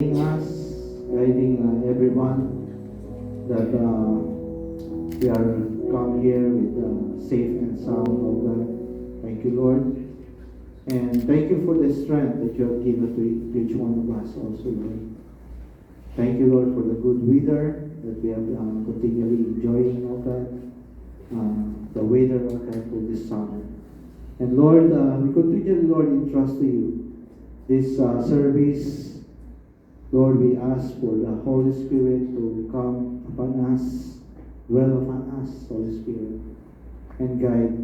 us, guiding everyone that we are come here with safe and sound, oh God. Thank you, Lord. And thank you for the strength that you have given to each one of us also, Lord. Thank you, Lord, for the good weather that we have continually enjoying, oh God. The weather, oh God, for this summer. And Lord, we continue, Lord, in trust to you. This service, Lord, we ask for the Holy Spirit to come upon us, dwell upon us, Holy Spirit, and guide,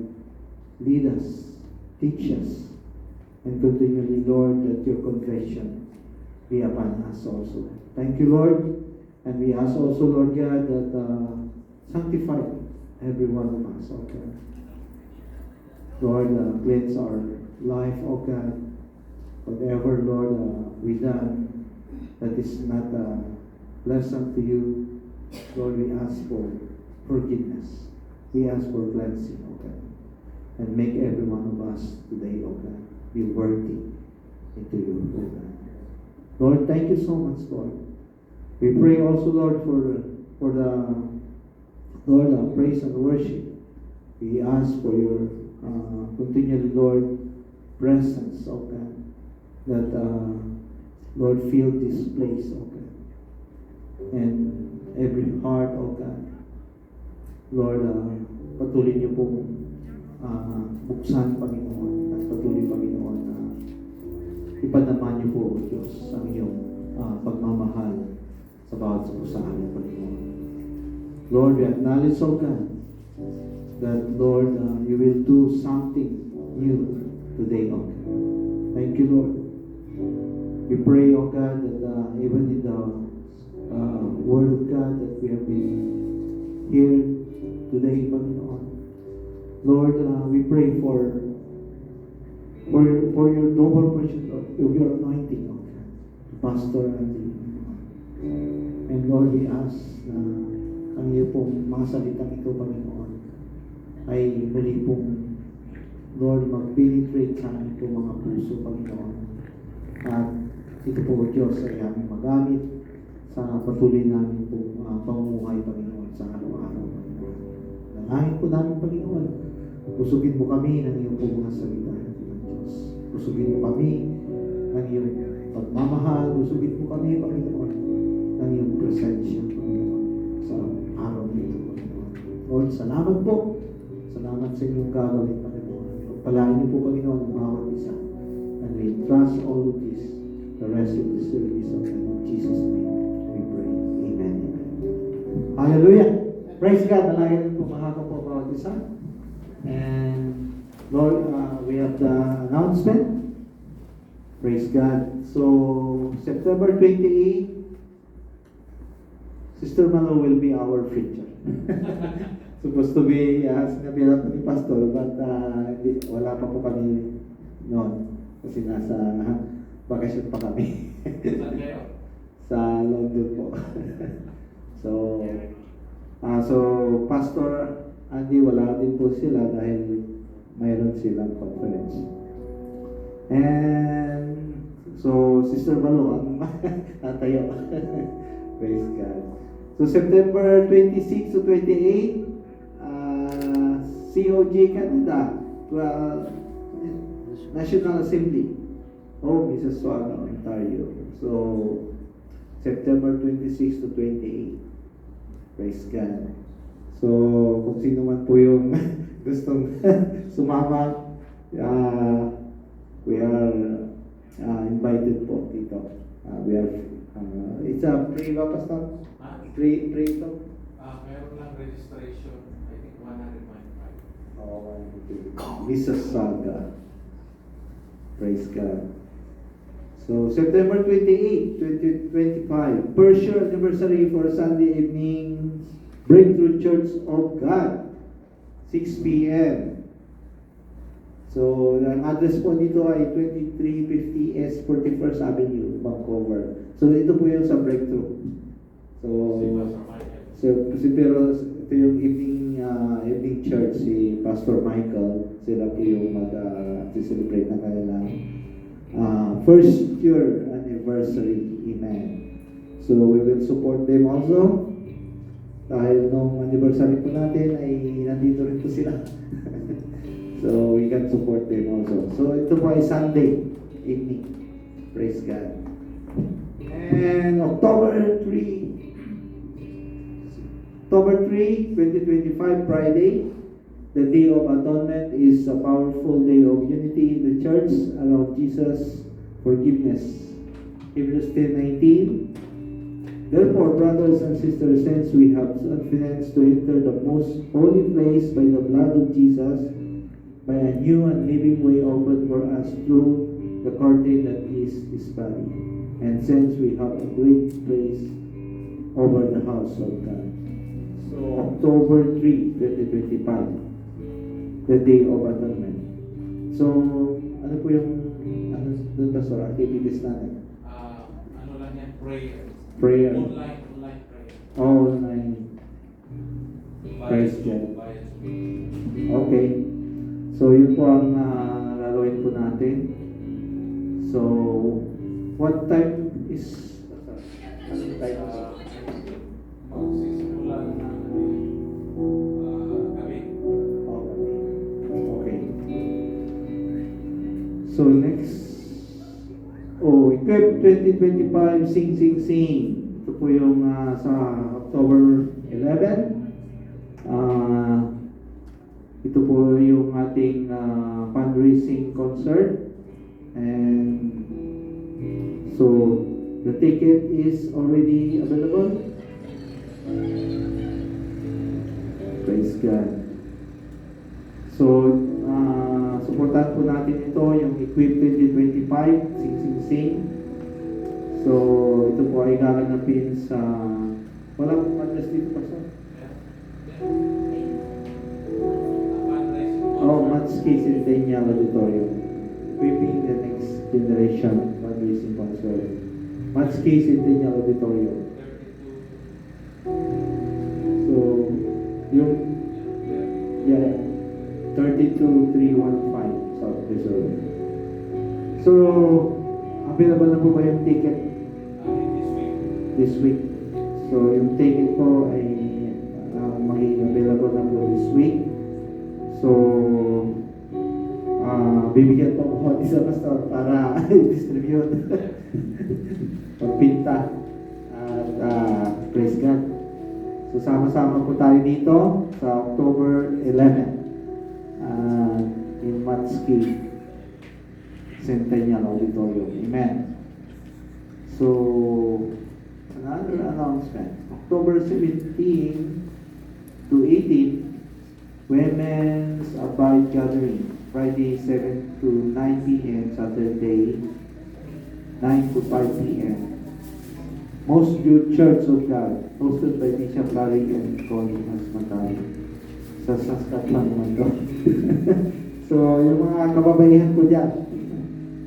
lead us, teach us, and continually, Lord, that your conviction be upon us also. Thank you, Lord, and we ask also, Lord God, that sanctify every one of us, oh God. Lord, cleanse our life, oh God. Whatever, Lord, we done that is not pleasant to you, Lord, we ask for forgiveness. We ask for cleansing, oh God. And make every one of us today, oh God, be worthy into you, oh God. Lord, thank you so much, Lord. We pray also, Lord, for the Lord, praise and worship. We ask for your continually, Lord, presence, oh God, that Lord, fill this place, oh God, and every heart, oh God. Lord, patuloy niyo pong buksan, Panginoon, at patuloy, Panginoon, na ipanaman niyo po, O Diyos, ang iyong pagmamahal sa bawat sa amin, Panginoon. Lord, we acknowledge, oh God, that, Lord, you will do something new today, oh God. Thank you, Lord. We pray, oh God, that even in the Word of God that we have been here today, Panginoon, Lord, we pray for your double portion of your anointing, oh God, Pastor and Lord, we ask na ang iyo pong mga salitang ito, Panginoon, ay muli pong, Lord, mag-penetrate sa amin po mga puso, Panginoon. At ito po, Diyos, ay aming magamit sa patuloy namin po pamumuhay, Panginoon, sa araw-araw, Panginoon. Nangangin po namin, Panginoon, usugin mo kami ng iyong po mga salita, Diyos. Usugin mo kami ng iyong pagmamahal. Usugin mo kami, Panginoon, ng iyong presensya, Panginoon, sa araw nito, Panginoon. Lord, salamat po. Salamat sa inyong gagawin, Panginoon. Pagpalain niyo po, Panginoon, ang bawat isa. And we trust all of this, the rest of the service of Jesus' name. We pray. Amen. Hallelujah. Praise God. Nalagyan po mahaba po bawat isa. And Lord, we have the announcement. Praise God. So, September 28, Sister Malo will be our preacher. Supposed to be, sinabi lang ni Pastor, but wala pa po kami noon. Kasi nasa bakasyon pa kami. Sa London po. So Pastor Andy, wala din po sila dahil mayroon silang conference. And so Sister Malo ang tatayo. Praise God. So September 26 to 28, COG Canada, National Assembly, Mississauga, Ontario. So, September 26 to 28. Praise God. So, kung sino man po yung gustong sumama, we are invited po dito. We are, it's a free ba, Pastor? Free ito? Meron lang registration, I think 195. Mississauga. Praise God. So, September 28, 2025, first year anniversary for Sunday evening, Breakthrough Church of God, 6 p.m. So, ang address po dito ay 2350 S 41st Avenue, Vancouver. So, ito po yung sa Breakthrough. So, pero ito yung evening church, si Pastor Michael, sila po yung mag-celebrate na kanilang first year anniversary. anniversary. Amen. So we will support them also. Dahil nung anniversary po natin ay nandito rin po sila. So we can support them also. So ito po ay Sunday evening. Praise God. And October 3, 2025, Friday, the Day of Atonement is a powerful day of unity in the church around Jesus' forgiveness. Hebrews 10:19. Therefore, brothers and sisters, since we have confidence to enter the most holy place by the blood of Jesus, by a new and living way opened for us through the curtain that is His body, and since we have a great praise over the house of God. So, October 3, 2025, the Day of Atonement. So, ano po yung doon ba sa activities natin? Ano lang yan, prayer. Prayer. Online prayer. Online. Praise God. Okay. So, yun po ang lalawin po natin. So, what time is... Anong time is it? Magsisimula na gabi. Okay. So, next... Equip 2025, Sing, Sing, Sing. Ito po yung sa October 11. Ito po yung ating fundraising concert. And so, the ticket is already available. Praise God. So, supportan po natin ito, yung Equip 2025, Sing Sing Sing. So, ito po ay gaganapin sa... Wala pong address dito pa sa... Match Case Centennial Auditorium. Equipping the next generation fundraising concert. Match Case Centennial Auditorium. So, yung... Yeah. 32315 South Reserve. So, available na po ba yung ticket? This week. So, yung ticket po ay magiging available na po this week. So, bibigyan po ako isa pastor para distribute. Pagpinta. At praise God. So, sama-sama po tayo dito sa October 11. In Matski Centennial Auditorium. Amen. So, another announcement. October 17 to 18, Women's Abide Gathering. Friday 7 to 9 p.m. Saturday 9 to 5 p.m. Most Youth Church of God, hosted by Bishop Larry and Colin Masmatay. Sa Saskatchewan naman doon. So, yung mga kababaihan ko dyan,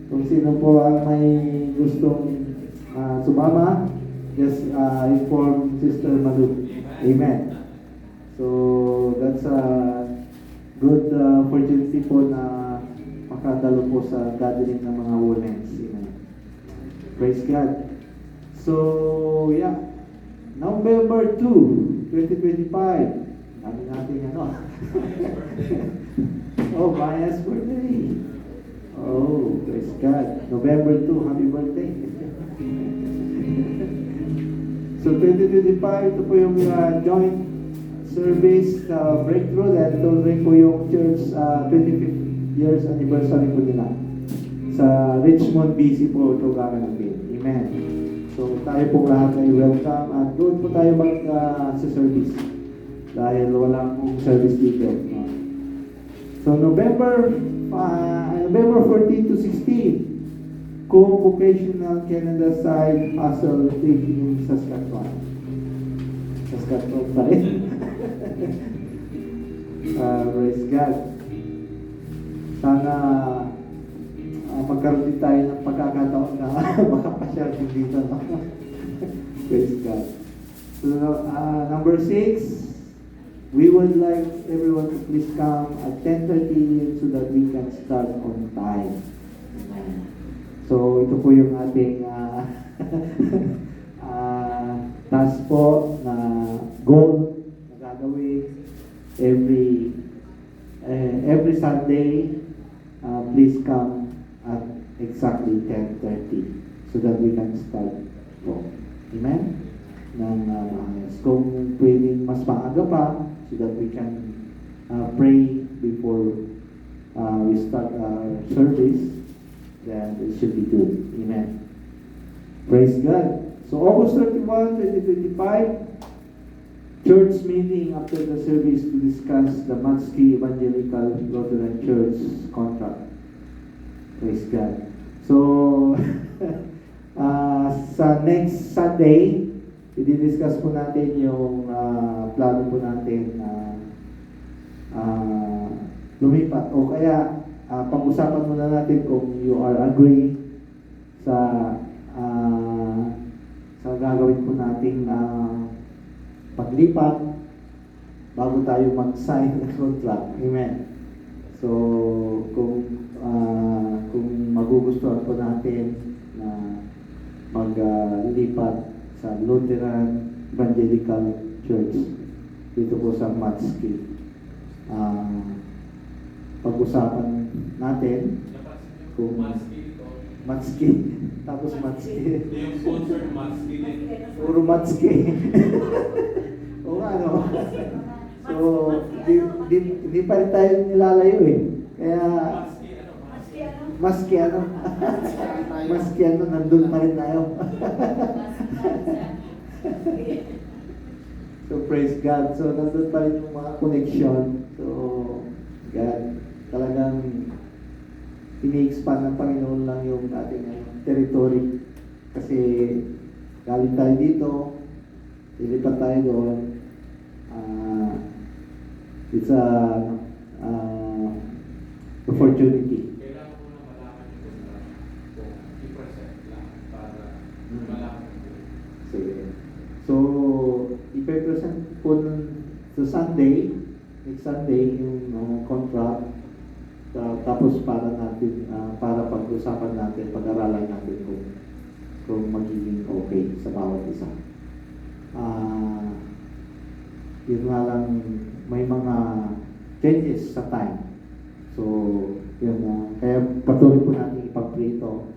kung sino po ang may gustong sumama, just inform Sister Malu. Amen. So, that's a good opportunity po na makadalo po sa gathering ng mga women's. Amen. Praise God. So, yeah. November 2, 2025. Sabi natin ano. Oh, Maya's birthday. Oh, praise God. November 2, happy birthday. So, 2025, ito po yung joint service breakthrough. Dahil ito rin po yung church 25th years anniversary po nila. Sa Richmond, BC po ito gaganapin. Amen. So, tayo po lahat ay welcome at doon po tayo mag-service. Dahil wala pong service dito. No? So, November 14 to 16, Co-Vocational Canada Side Hustle Trip in Saskatchewan. Saskatchewan pa rin. Praise God. Sana magkaroon din tayo ng pagkakataon na makapasyal din dito. No? Praise God. So, number 6, we would like everyone to please come at 10:30 so that we can start on time. So, ito po yung ating Task po na goal na gagawin every Sunday. Please come at exactly 10:30 so that we can start po. Amen? Kung pwedeng mas maaga pa so that we can pray before we start our service, then it should be good. Amen. Praise God. So August 31, 2025, church meeting after the service to discuss the Matsky Evangelical Lutheran Church contract. Praise God. So, sa next Sunday, i-discuss po natin yung plano po natin lumipat. O kaya, pag-usapan muna natin kung you are agree sa gagawin po nating paglipat bago tayo mag-sign ng contract. Amen. So, kung magugustuhan po natin na maglipat sa Lutheran Evangelical Church dito po sa Matsky, pag-usapan natin kung Matsky, tapos Matsky. Yung sponsor Matsky din. Puro Matsky. Oo nga, no? So, di pa rin tayo nilalayo eh. Kaya, Matsky ano, nandun pa rin tayo. So, praise God. So, nandun pa rin yung mga connection. So, God, talagang ini-expand ng Panginoon lang yung ating territory. Kasi galing tayo dito, lilipat tayo doon. It's a opportunity. Kailangan mo na malaman yung kung i-present lang para malaman yung Sige. So, ipe-present po sa Sunday, next Sunday, yung contract. Tapos para natin, para pag-usapan natin, pag-aralan natin kung magiging okay sa bawat isa. Yun nga lang, may mga changes sa time. So, yun, kaya patuloy po natin ipag-pray ito.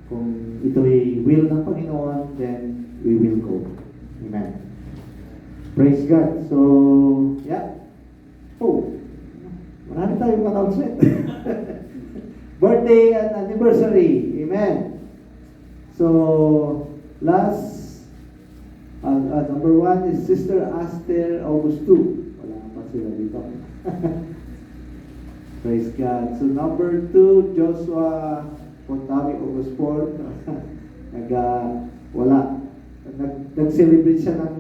Kung ito'y will ng Panginoon, then we will go. Amen. Praise God. So, yeah. Oh, marami tayong announcement. Birthday and anniversary. Amen. So, last, number 1 is Sister Aster Augusto. Wala pa sila dito. Praise God. So, number 2, Joshua Pontavi August 4. Wala. Nag-celebrate siya ng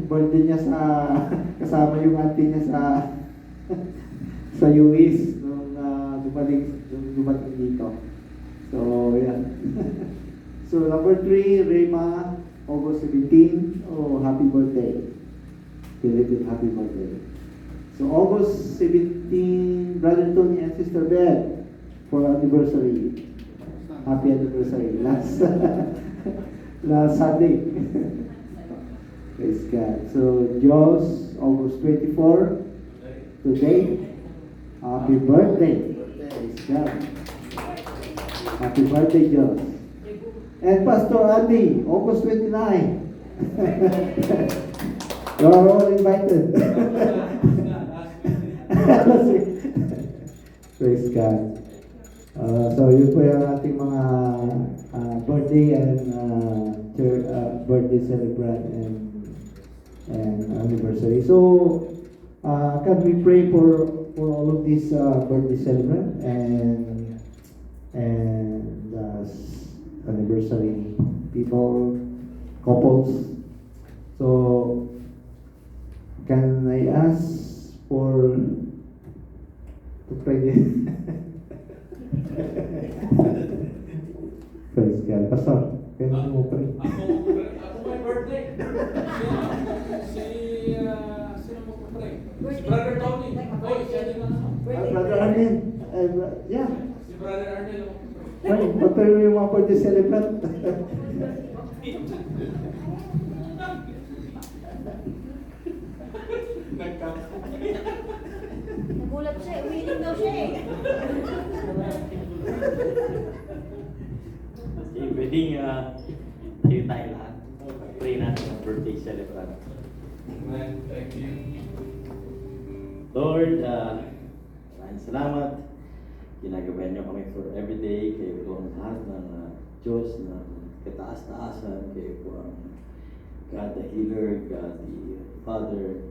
birthday niya sa kasama yung auntie niya sa US nung dumating dito. So, yeah. So, number 3, Rema, August 17. Oh, happy birthday. Belated happy birthday. So, August 17, Brother Tony and Sister Beth for anniversary. Happy anniversary. Last Sunday. Praise God. So, Joss, August 24, today. Happy birthday. Praise God. Happy birthday, Joss. And Pastor Andy, August 29. You are all invited. Praise God. So yun po yung ating mga birthday and birthday celebrant and anniversary. So can we pray for all of these birthday celebrant and anniversary people, couples? So can I ask to pray this? Praise God. Pastor, kaya mo pray. Ako may birthday. Sino mo pray? Si Brother Tony. Oy, siya din ano? Brother Arnel. Yeah. Si Brother Arnel. Pray. Patuloy yung mga birthday celebrant. Nagulat siya, umiling daw siya eh. Okay, pwedeng tayo lahat. Pray natin ang birthday celebrant. Amen. Thank you. Lord, maraming salamat. Ginagabayan niyo kami for everyday. Kayo po ang lahat ng Diyos na kataas-taasan. Kayo po ang God the Healer, God the Father,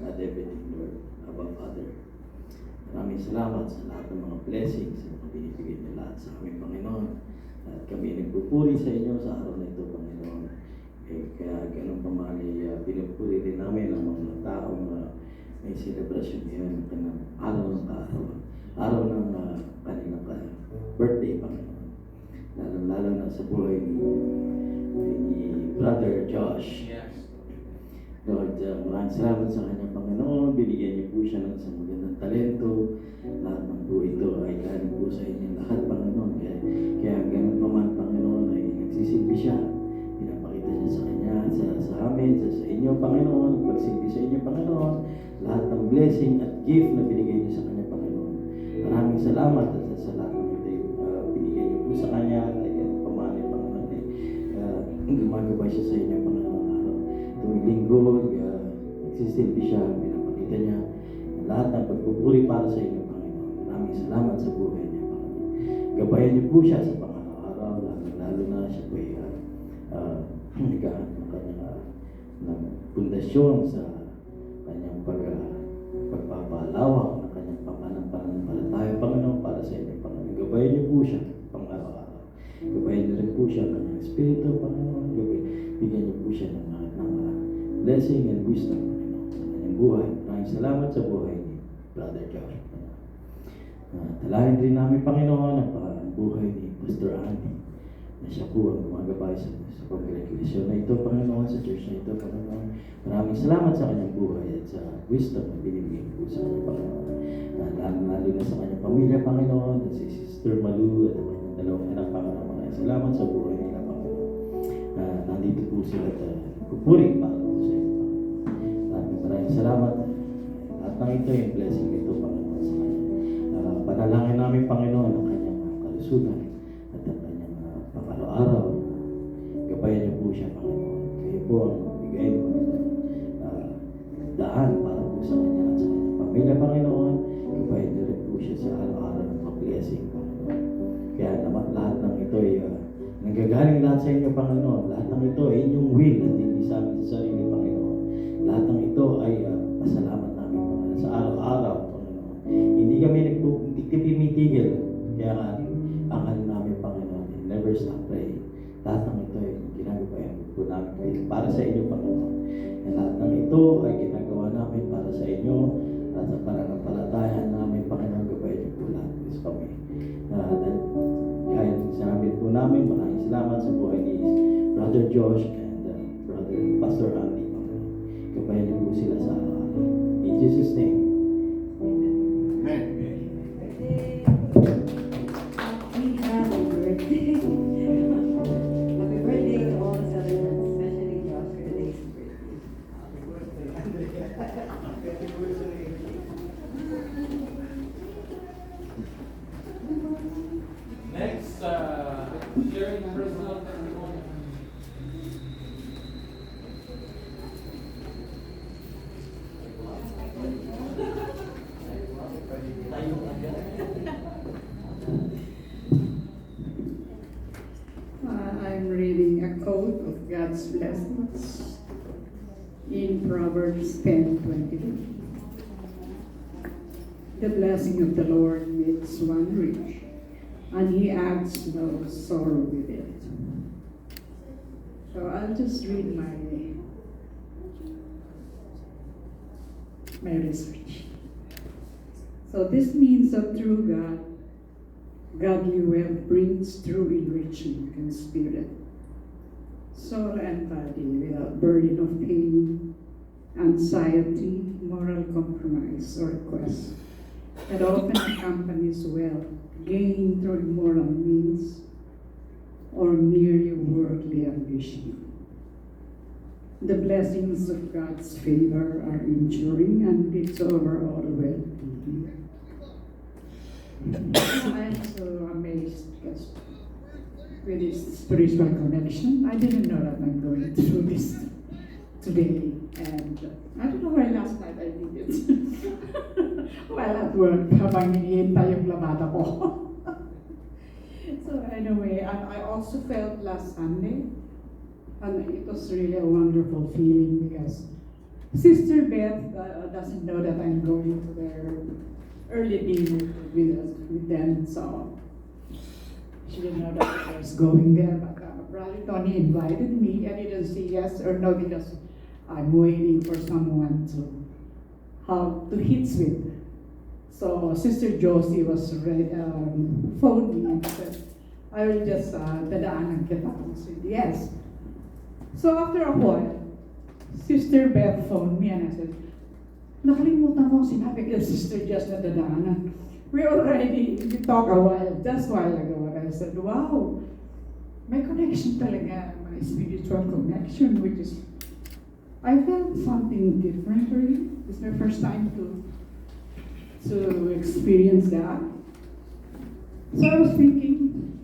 God everything, Lord, Abba Father. Maraming salamat sa lahat ng mga blessings na binibigay niyo lahat sa aming Panginoon. At kami nagpupuri sa inyo sa araw na ito, Panginoon. Kaya ganun pa man ay pinupuri din namin ang mga taong may celebration ngayon ng kanilang araw ng kaarawan. Araw ng kanilang birthday, Panginoon. Lalo na sa buhay ni Brother Josh. Yes. Lord, maraming salamat sa kanya, Panginoon. Binigyan niyo po siya ng isang magandang talento. Lahat ng po ito ay galing po sa inyo lahat, Panginoon. Kaya ganun pa man, Panginoon, ay nagsisilbi siya. Pinapakita niya sa kanya, sa amin, sa inyo, Panginoon. Pagsilbi sa inyo, Panginoon. Lahat ng blessing at gift na binigay niyo sa kanya, Panginoon. Maraming salamat at sa lahat ng ito binigay niyo po sa kanya. At ganun pa man, Panginoon, gumagabay siya sa inyo, Panginoon. Tuwing linggo, nagsisilbi siya, pinapakita niya lahat ng pagpupuri para sa inyo, Panginoon. Maraming salamat sa buhay niya, Panginoon. Gabayan niyo po siya sa pang-araw-araw, lalo na siya po ay nagkahan ng kanyang pundasyon sa kanyang pagpapalawak ng kanyang pananampalataya, Panginoon, para sa inyo, Panginoon. Gabayan niyo po siya pang-araw-araw. Gabayan niyo rin po siya kanyang espiritu, Panginoon. Bigyan niyo po siya ng blessing and wisdom, Panginoon, sa kanyang buhay. Maraming salamat sa buhay ni Brother Josh. Talahin rin namin, Panginoon, ang buhay ni Pastor Andy, na siya po ang gumagabay sa congregation na ito, Panginoon, sa church na ito, Panginoon. Maraming salamat sa kanyang buhay at sa wisdom na binibigay po sa kanyang, Panginoon. Lalo na sa kanyang pamilya, Panginoon, at si Sister Malu at ang kanyang dalawang anak, Panginoon. Maraming salamat sa buhay nila, Panginoon. Nandito po sila at pupuri para po sa iyo, Panginoon. Maraming salamat. At ng ito yung blessing nito, Panginoon, sa kanya. Panalangin namin, Panginoon, ang kanyang kalusugan at ang kanyang pang-araw-araw. Gabayan niyo po siya, Panginoon. Kayo po ang bigay mo daan para po sa kanya at sa kanyang pamilya, Panginoon. Gabayan niyo rin po siya sa araw-araw ng pag-blessing, Panginoon. Kaya naman lahat ng ito ay nanggagaling lahat sa inyo, Panginoon. Lahat ng ito ay inyong will at hindi sa amin sa sarili, Panginoon. Lahat ng ito ay pasalamat namin, Panginoon, sa araw-araw, Panginoon. Hindi kami nagtitipitigil. Kaya ang ano namin, Panginoon, never stop praying. Lahat ng ito ay ginagabayan po namin kayo para sa inyo, Panginoon. At lahat ng ito ay ginagawa namin para sa inyo at sa pananampalataya namin, Panginoon. Gabayan niyo po lahat sa kami. Kaya sinabi po namin, maraming salamat sa buhay ni Brother Josh and Brother Pastor Andy. Gabayan niyo po sila sa araw-araw. In Jesus' name, Amen. Amen. Happy birthday. Happy birthday to all the celebrants, especially Josh for today's birthday. Next, sharing personal testimony. I'm reading a quote of God's blessings in Proverbs 10:22. The blessing of the Lord makes one rich, and He adds no sorrow with it. So I'll just read my research. So this means that through God, godly wealth brings true enrichment and spirit, soul and body without burden of pain, anxiety, moral compromise, or quest that often accompanies wealth gained through immoral means, or merely worldly ambition. The blessings of God's favor are enduring and it's over all well-being. I'm so amazed because with this spiritual connection, I didn't know that I'm going through this today. And I don't know why last night I did it. While at work, habang hinihintay yung labada ko. So anyway, and I also felt last Sunday, and it was really a wonderful feeling because Sister Beth doesn't know that I'm going to their early dinner with them, so she didn't know that I was going there. But Brother Tony invited me. I didn't say yes or no because I'm waiting for someone to hit with. So Sister Josie was phoned me and said, I will just dadaanan kita. I said yes. So after a while, Sister Beth phoned me and I said, nakalimutan ko sinabi kay Sister Jess na dadaanan. We talked a while, just a while ago, and I said, wow, may connection talaga, my spiritual connection, which is, I felt something different really. It's my first time to experience that. So I was thinking,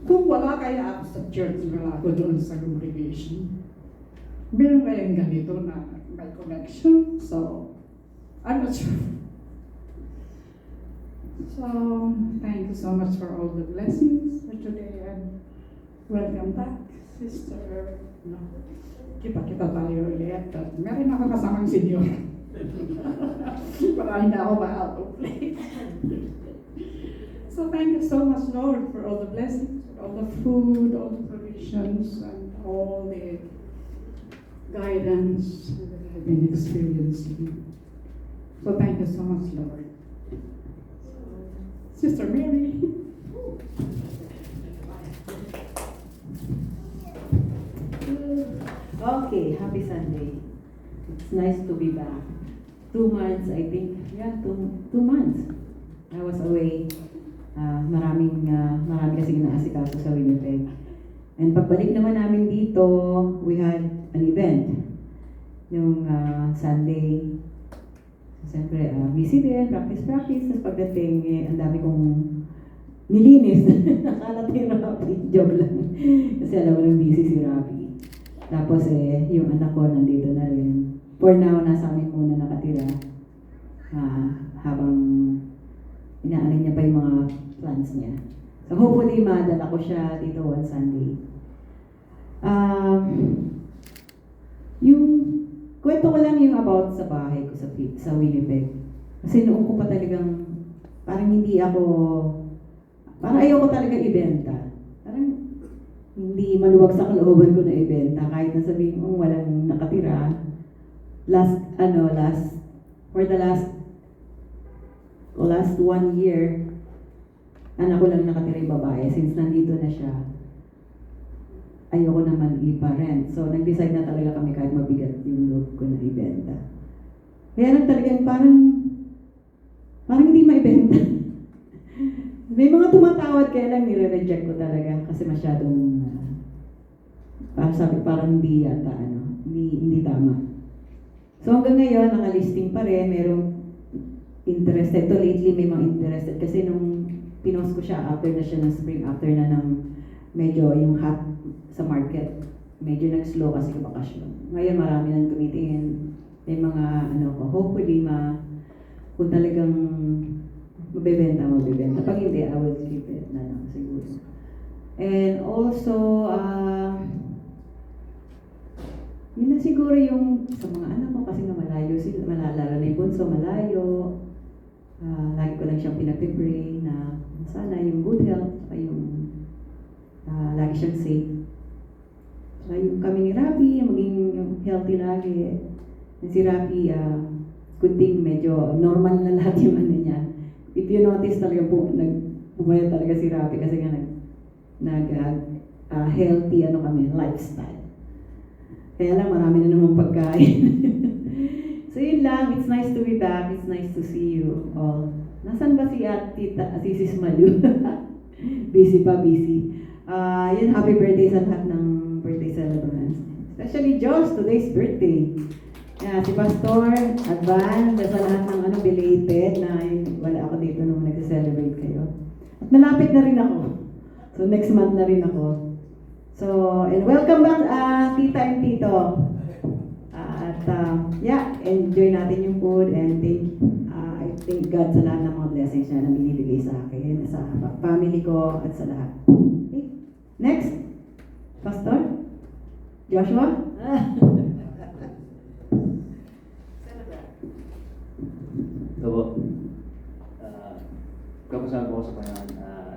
kung wala kaya ako sa church, wala ako doon sa congregation, meron kayang ganito na may connection, so I'm not sure. So thank you so much for all the blessings for today and welcome back, Sister. No, kita-kita tayo ulit. At meron ako kasamang senior. Para hindi ako ma-out of place. So thank you so much, Lord, for all the blessings, for all the food, all the provisions, and all the guidance that I've been experiencing. So thank you so much, Lord. Sister Mary. Okay, happy Sunday. It's nice to be back. 2 months, I think. Yeah, two months. I was away. Marami kasi naasikaso sa Winnipeg. And pagbalik naman namin dito, we had an event. Yung Sunday. Siyempre, busy din, practice. Tapos pagdating, ang dami kong nilinis. Nakalat yung Rafi. Joke lang. Kasi alam mo nang busy si Rafi. Tapos yung anak ko nandito na rin. For now, nasa amin muna nakatira. Habang inaalin niya pa yung mga plans niya. So hopefully, madala ko siya dito one Sunday. Yung kwento ko lang yung about sa bahay ko sa Winnipeg. Kasi noong ko pa talagang parang ayoko talaga ibenta. Parang hindi maluwag sa kalooban ko na ibenta kahit na sabihin mo walang nakatira. For the last 1 year, anak ko lang nakatira yung babae. Since nandito na siya, ayoko naman ipa-rent. So, nag-decide na talaga kami kahit mabigat yung loob ko na ibenta. Kaya lang talagang parang hindi maibenta. May mga tumatawad kaya lang nire-reject ko talaga kasi masyadong parang hindi yata hindi tama. So hanggang ngayon nakalisting pa rin, merong interested. To lately may mga interested kasi nung pinost ko siya after na siya ng spring, after na ng medyo yung hot sa market, medyo nag-slow kasi yung bakasyon. Ngayon marami nang tumitingin. May mga hopefully kung talagang mabebenta. Pag hindi, I will keep it na lang siguro. And also, yun na siguro yung sa mga anak ko kasi nga malayo sila, lalo na yung bunso, malayo. Lagi ko lang siyang pinag-pray na sana yung good health, yung lagi siyang safe. Yung kami ni Rafi, maging healthy lagi. Si Rafi, good thing, medyo normal na lahat yung niya. If you notice talaga bumaya talaga si Rafi kasi nga healthy kami, lifestyle. Kaya lang marami na namang pagkain. So yun lang, it's nice to be back, it's nice to see you all. Nasaan ba si Sis Malu? Busy. Yun, happy birthday sa lahat ng birthday celebrants. Especially Josh, today's birthday. Yeah, si Pastor, advance, sa lahat ng belated na wala ako dito nung nag-celebrate kayo. At malapit na rin ako. So next month na rin ako. So, and welcome back, tita and tito. Yeah, enjoy natin yung food and I thank God sa lahat ng mga blessings niya na binibigay sa akin, sa family ko at sa lahat. Okay. Next, Pastor Joshua. Ito po. Kapasahan po ako sa Panginoon.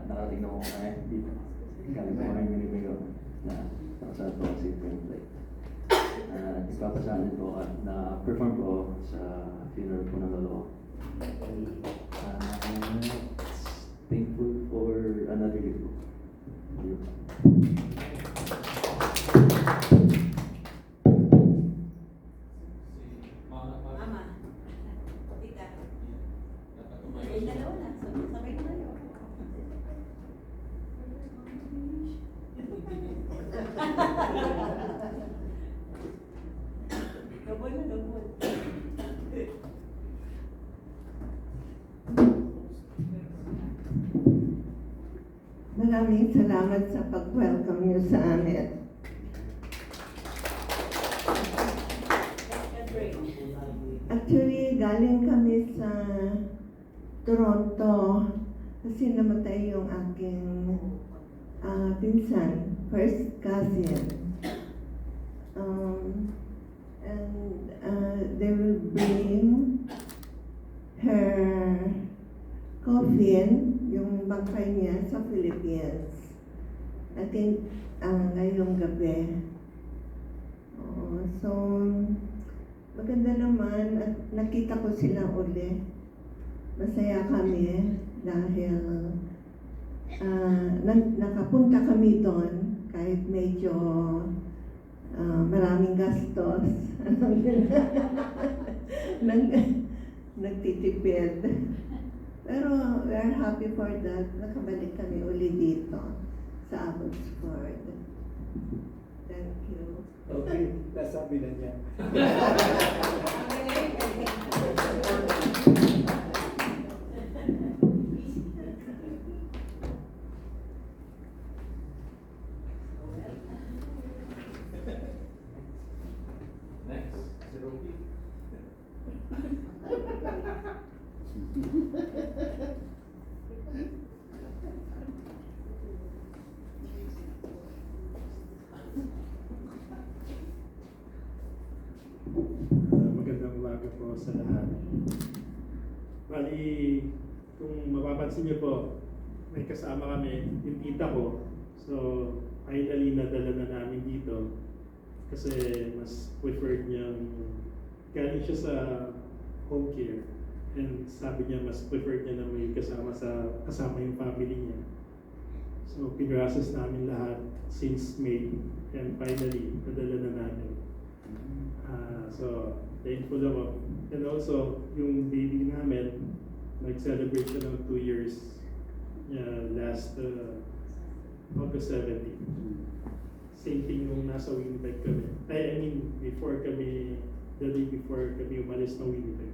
Nakarating na po ako ngayon dito. Galing po kami Minipego na nakasahan po ako sa template. Nagpapasahan din po na perform po ako sa funeral po ng lolo ko. Thankful for another year po. Thank you. Mama, tita. Dapat tumayo. Ay, dalawa na. Sabay na tayo. Double na, double. Maraming salamat sa pag-welcome niyo sa amin. Actually, galing kami sa Toronto kasi namatay yung aking pinsan, first cousin. And they will bring her coffin, yung bangkay niya sa Philippines. I think ngayong gabi. So, maganda naman at nakita ko sila uli. Masaya kami dahil nakapunta kami doon kahit medyo maraming gastos. Nagtitipid. Pero we are happy for that. Nakabalik kami uli dito sa Abbotsford. Thank you. Okay, nasabi na niya. Next, si Rocky. Magandang umaga po sa lahat. Bali, kung mapapansin niyo po, may kasama kami, yung tita ko. So, finally nadala na namin dito kasi mas preferred niyang galing siya sa home care and sabi niya mas preferred niya na may kasama yung family niya. So, pinrasos namin lahat since May and finally nadala na namin. So, thankful ako. And also, yung baby namin, nag-celebrate siya ng 2 years last August 17. Same thing nung nasa Winnipeg kami. I mean, before kami, the day before kami umalis ng Winnipeg.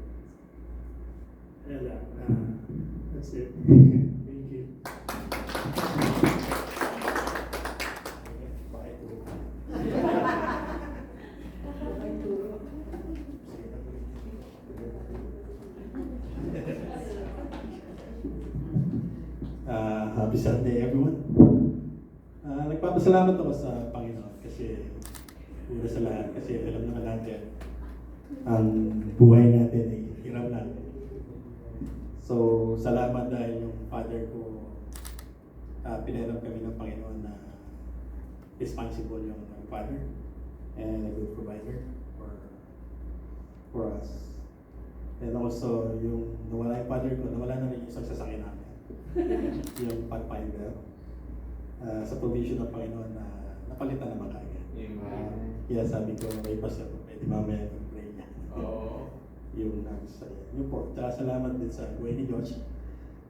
That's it. Thank you. Happy Sunday, everyone. Nagpapasalamat ako sa Panginoon kasi una sa lahat, kasi alam naman natin ang buhay natin ay hirap natin. So, salamat dahil yung father ko, pinairam kami ng Panginoon na responsible yung father and a good provider for us. And also, yung nawala yung father ko, nawala na rin yung isang sasakyan namin. Yung Pathfinder. Sa provision ng Panginoon na napalitan naman kagad. Kaya sabi ko, may pastor ko, pwede mamaya mag-pray niya. Oo. Yung yung po. Tsaka salamat din sa buhay ni George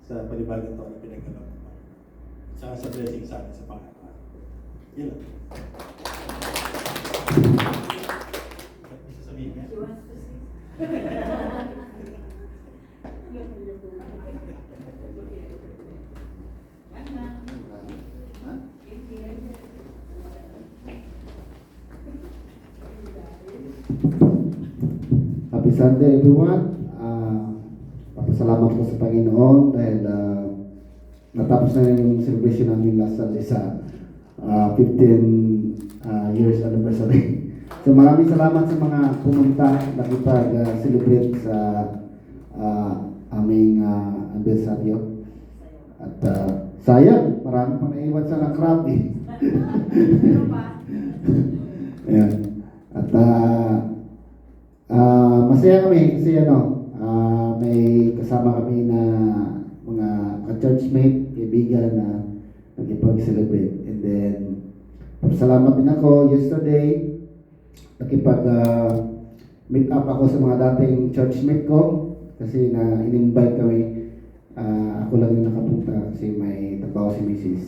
sa panibagong taon na pinagkaloob ng Panginoon. Tsaka sa blessing sa akin sa pangalawa. Yun lang. May sasabihin niya? Happy Sunday everyone. Papasalamat ko sa Panginoon dahil natapos na yung celebration namin last Sunday sa 15 years anniversary. So maraming salamat sa mga pumunta nakipag-celebrate sa aming anniversaryo. At sayang, marami pa naiwan sa ng crowd eh. Ayan. At masaya kami kasi may kasama kami na mga ka-churchmate, kaibigan na nakipag-celebrate. And then, salamat din ako yesterday, nakipag-meet up ako sa mga dating churchmate ko kasi na in-invite kami. Ako lang yung nakapunta kasi may trabaho si Mrs.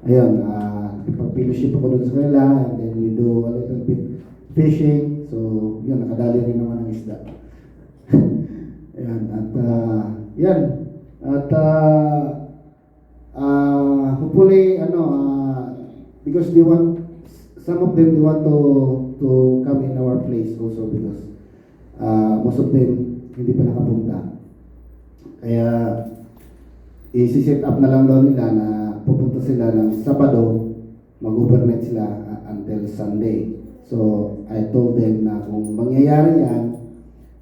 Ayun, nakipag-fellowship ako doon sa kanila and then we do a little bit fishing. So, yun, nakadali rin naman ng isda. Ayan, at yan. At hopefully, because some of them, they want to come in our place also because most of them hindi pa nakapunta. Kaya, isi-set up na lang daw nila na pupunta sila ng Sabado, mag-overnight sila until Sunday. So, I told them na kung mangyayari yan,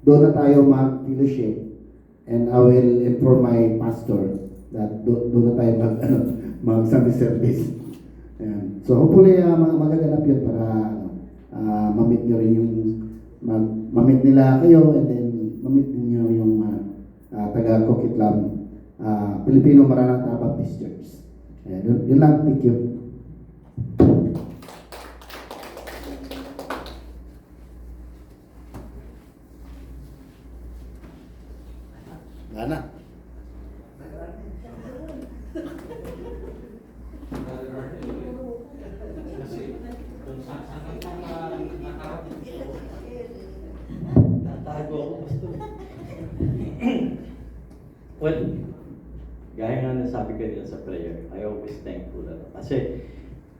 doon na tayo mag-fellowship and I will inform my pastor that doon na tayo mag-Sunday service. Ayan. So, hopefully, magaganap yun para ma-meet nyo rin yung ma-meet nila kayo and then ma-meet nyo yung taga-Coquitlam Filipino Maranatha Baptist Church. Ayan. Yun lang. Thank you. Gana. Kasi, kung saan ka nakarating. Tatago ako, Pastor. Well, gaya nga na sabi ko nila sa prayer, I always thankful. Kasi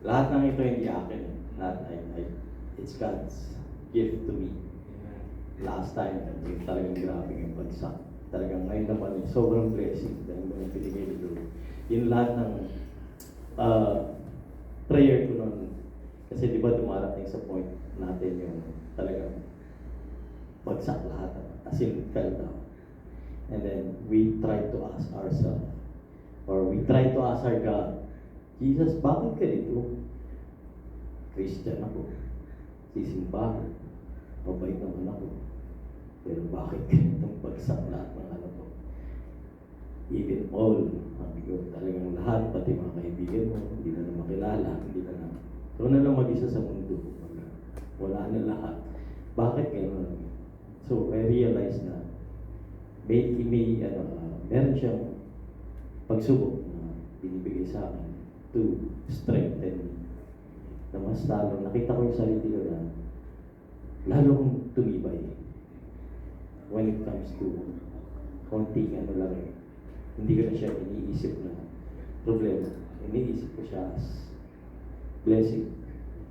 lahat ng ito hindi akin. Lahat it's God's gift to me. Last time, yung talagang grabe yung bagsak. Talagang ngayon naman, sobrang blessing dahil mga pinigay ni Lord. Yung lahat ng prayer ko noon, kasi di ba dumarating sa point natin yung talagang bagsak lahat. As in, fell down. And then, we try to ask ourselves, or we try to ask our God, Jesus, bakit ka dito? Christian ako. Sisimbahan. Mabait naman ako. Pero bakit ganitong bagsak lahat ng ano ko? Even all, talagang lahat, pati mga kaibigan mo, hindi na makilala, hindi na ikaw na lang mag-isa sa mundo. Wala na lahat. Bakit gano'n? So, I realized na meron siyang pagsubok na binibigay sa akin to strengthen me. Na mas lalo, nakita ko yung sarili ko na lalong tumibay. When it comes to konting lang, hindi ko na siya iniisip na problema. Iniisip ko siya as blessing.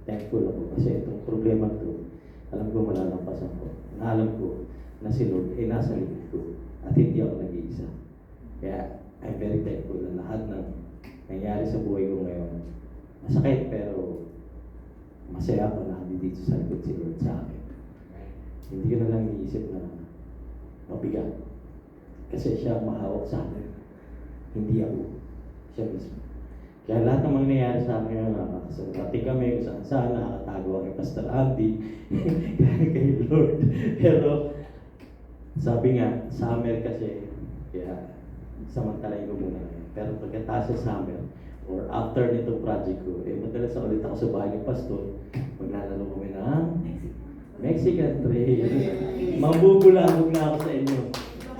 Thankful ako kasi itong problema to, alam ko malalampasan ko. Alam ko na si Lord ay nasa likod ko at hindi ako nag-iisa. Kaya I'm very thankful na lahat ng nangyari sa buhay ko ngayon. Masakit pero masaya ako na dito sa likod si Lord sa akin. Hindi ko na lang iniisip na mabigat. Kasi siya mahawak sa akin. Hindi ako. Siya mismo. Kaya lahat ng nangyayari sa akin ngayon, nakakasagati kami kung saan nakakatago ako kay Pastor Andy, kay Lord. Pero sabi nga, summer kasi, kaya samantalayin ko muna ngayon. Pero pagkatapos sa summer, or after nitong project ko, madalas ulit ako sa bahay ng Pastor, maglalaro kami ng Mexican trip. Mambubulabog na ako sa inyo.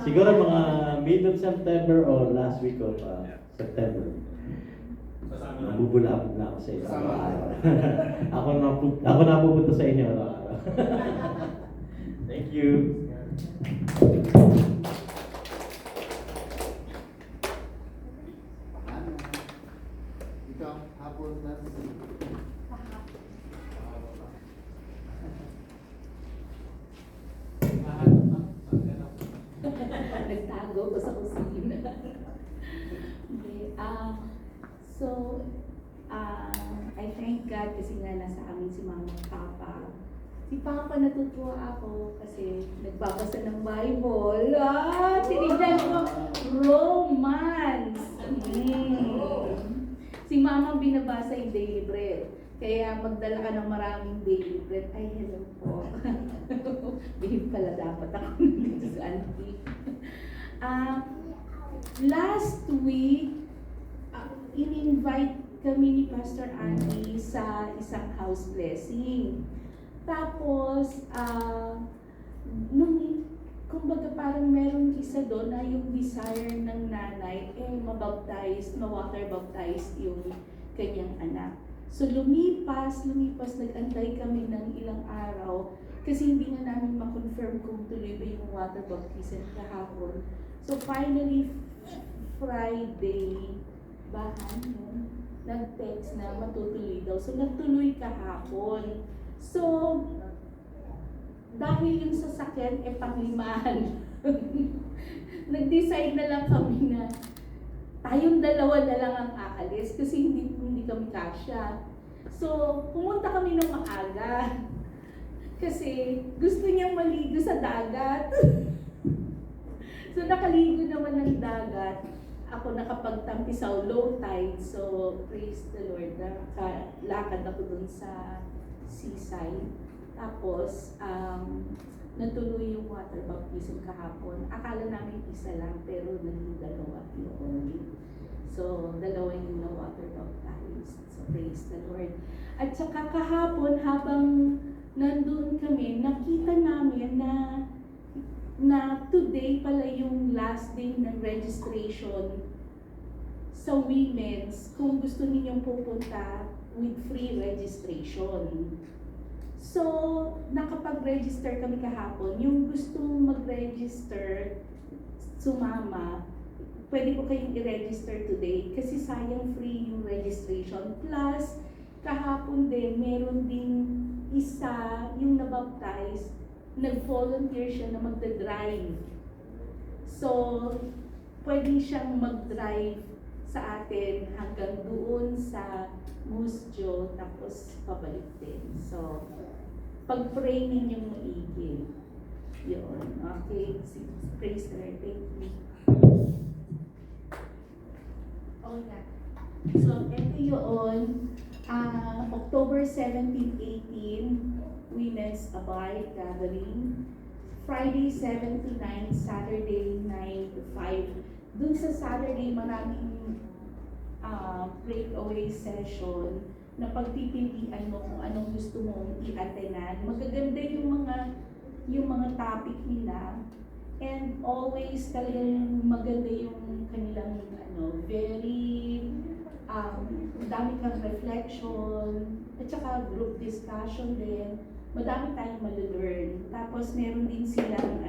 Siguro mga mid of September or last week of September. Kasama Nabubula-bula ako sa inyo araw-araw. ako na pupunta sa inyo araw-araw. Thank you. Ikaw, hapon na. Nagtago ko sa kusina. Okay, I thank God kasi nga nasa amin si Mama at Papa. Si Papa natutuwa ako kasi nagbabasa ng Bible. Tinignan ko, Romans. Si Mama binabasa yung daily bread. Kaya magdala ka ng maraming daily bread. Ay, hello po. Bihim pala dapat ako nandito sa auntie. Last week, in-invite kami ni Pastor Andy sa isang house blessing. Tapos, kumbaga parang meron isa doon na yung desire ng nanay, mabaptize, ma-water baptize yung kanyang anak. So lumipas, nag-antay kami ng ilang araw kasi hindi na namin ma-confirm kung tuloy ba yung water baptism kahapon. So finally, Friday, nag-text na matutuloy daw. So nagtuloy kahapon. So, dahil yung sasakyan panglimahan, nag-decide na lang kami na tayong dalawa na lang ang aalis kasi hindi kami kasya. So, pumunta kami ng maaga kasi gusto niyang maligo sa dagat. So, nakaligo naman ng dagat. Ako nakapagtampisaw low tide. So, praise the Lord. Nakalakad ako dun sa seaside. Tapos, natuloy yung water baptism kahapon. Akala namin isa lang, pero naging dalawa yun. So, dalawa yung na-water baptized. So, praise the Lord. At saka kahapon, habang nandun kami, nakita namin na today pala yung last day ng registration sa women's kung gusto ninyong pupunta with free registration. So, nakapag-register kami kahapon. Yung gustong mag-register, sumama, pwede po kayong i-register today kasi sayang free yung registration. Plus, kahapon din, meron ding isa, yung nabaptize, nag-volunteer siya na magda-drive. So, pwede siyang mag-drive sa atin hanggang doon sa Musjo, tapos pabalik din. So, pag-pray ninyong maigi. Yun. Okay. Praise the Lord. Thank you. Oh, yeah. So, ito yun. October 17, 18, Women's Abide Gathering. Friday 7 to 9, Saturday 9 to 5. Dun sa Saturday, maraming breakaway session na pagpipilian mo kung anong gusto mong i-attenan. Magaganda yung mga topic nila, and always talagang maganda yung kanilang very dami kang reflection at saka group discussion din. Madami tayong ma-learn. Tapos meron din silang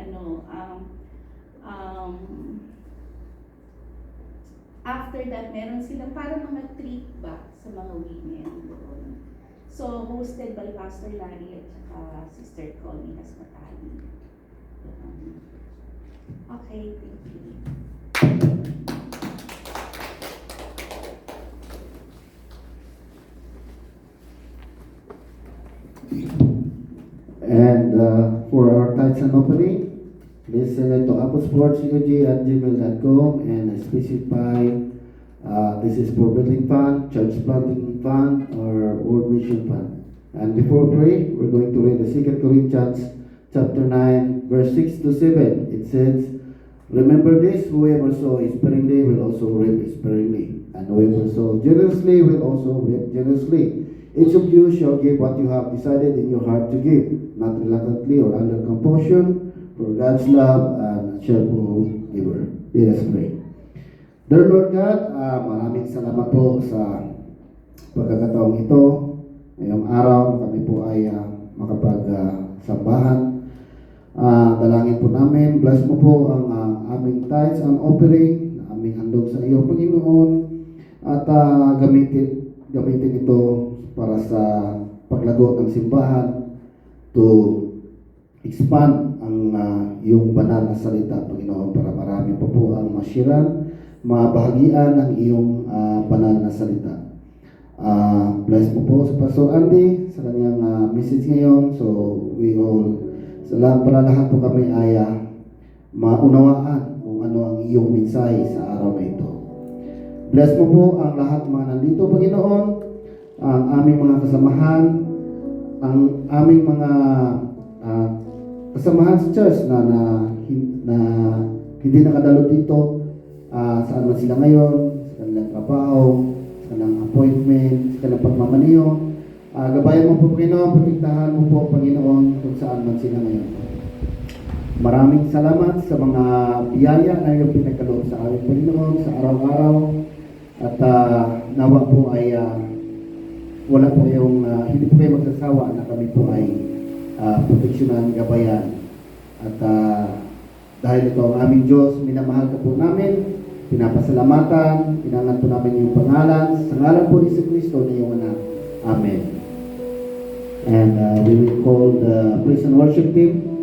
after that, meron silang parang mga treat ba sa mga women doon. So, hosted by Pastor Larry at saka Sister Connie Hasmatali. Okay, thank you. And for our tithes and offering, please send it to applesportsug@gmail.com and specify this is for building fund, church planting fund, or world mission fund. And before we pray, we're going to read the 2 Corinthians chapter 9, verse 6 to 7. It says, "Remember this, whoever sows sparingly will also reap sparingly, and whoever sows generously will also reap generously. Each of you shall give what you have decided in your heart to give, not reluctantly or under compulsion, for God's love and cheerful giver." Let us pray. Dear Lord God, maraming salamat po sa pagkakataong ito. Ngayong araw kami po ay makapagsambahan. Dalangin po namin, bless mo po ang aming tithes and offering na aming handog sa iyo, Panginoon, at gamitin ito para sa paglago ng simbahan to expand ang iyong banal na salita, Panginoon, para marami pa po ang mashiran, mabahagian ng iyong banal na salita. Bless mo po sa Pastor Andy sa kanyang message ngayon. So we all, para lahat po kami ay maunawaan kung ano ang iyong mensahe sa araw na ito. Bless mo po ang lahat mga nandito, Panginoon, ang aming mga kasamahan, ang aming mga kasamahan sa church na hindi nakadalo dito, saan man sila ngayon, sa kanilang trabaho, sa kanilang appointment, sa kanilang pagmamaniho. Gabayan mo po, Panginoon, protektahan mo po, Panginoon, kung saan man sila ngayon. Maraming salamat sa mga biyaya na iyong pinagkaloob sa amin, Panginoon, sa araw-araw. At nawa po ay wala po yung, hindi po kayo magsasawa na kami po ay proteksyonan, gabayan. At dahil ito ang aming Diyos, minamahal ka po namin, pinapasalamatan, pinangat po namin yung pangalan, sa ngalan po ni Kristo na iyong anak. Amen. And we will call the praise and worship team.